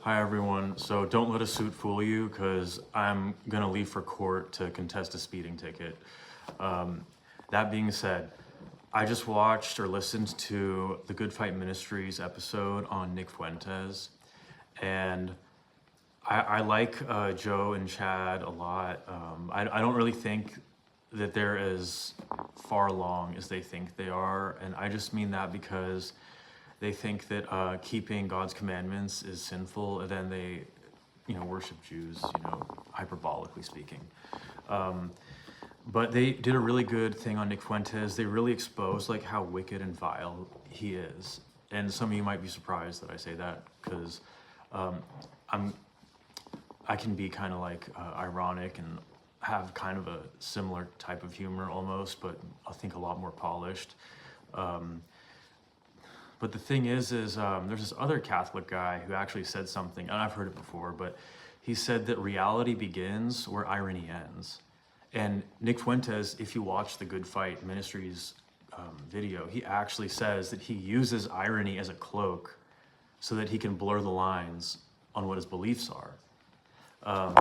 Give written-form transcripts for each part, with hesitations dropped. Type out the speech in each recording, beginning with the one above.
Hi everyone. So don't let a suit fool you, because I'm gonna leave for court to contest a speeding ticket. That being said, I just watched or listened to the Good Fight Ministries episode on Nick Fuentes, and I like Joe and Chad a lot. I don't really think that they're as far along as they think they are, and I just mean that because they think that keeping God's commandments is sinful, and then they, worship Jews, hyperbolically speaking. But they did a really good thing on Nick Fuentes. They really exposed like how wicked and vile he is. And some of you might be surprised that I say that, because I can be kind of like ironic and have kind of a similar type of humor almost, but I think a lot more polished. But the thing is there's this other Catholic guy who actually said something, and I've heard it before, but he said that reality begins where irony ends. And Nick Fuentes, if you watch the Good Fight Ministries video, he actually says that he uses irony as a cloak so that he can blur the lines on what his beliefs are.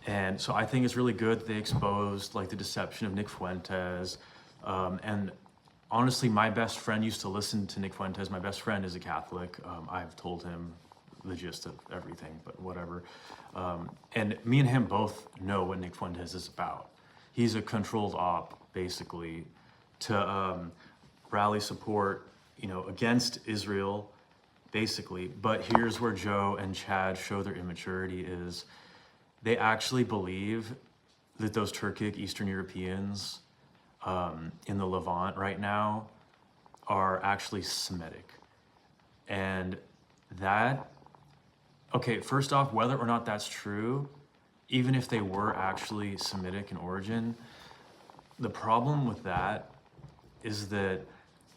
And so I think it's really good they exposed like the deception of Nick Fuentes. And honestly, my best friend used to listen to Nick Fuentes. My best friend is a Catholic. I've told him the gist of everything, but whatever. And me and him both know what Nick Fuentes is about. He's a controlled op, basically, to rally support, against Israel, basically. But here's where Joe and Chad show their immaturity is they actually believe that those Turkic Eastern Europeans in the Levant right now are actually Semitic. And that, okay, first off, whether or not that's true, even if they were actually Semitic in origin, the problem with that is that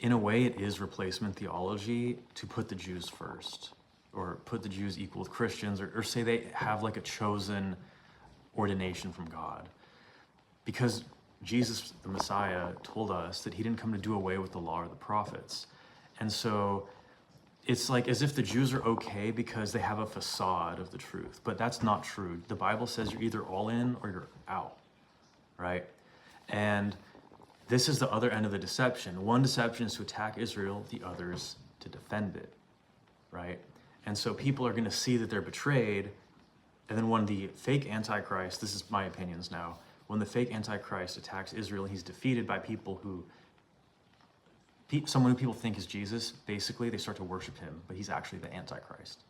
in a way it is replacement theology to put the Jews first, or put the Jews equal with Christians, or say they have like a chosen ordination from God. Because Jesus, the Messiah, told us that he didn't come to do away with the law or the prophets. And so it's like as if the Jews are okay because they have a facade of the truth, but that's not true. The Bible says you're either all in or you're out, right? And this is the other end of the deception. One deception is to attack Israel, the other is to defend it, right? And so people are going to see that they're betrayed, and then when the fake Antichrist, this is my opinions now, when the fake Antichrist attacks Israel, he's defeated by someone who people think is Jesus. Basically, they start to worship him, but he's actually the Antichrist.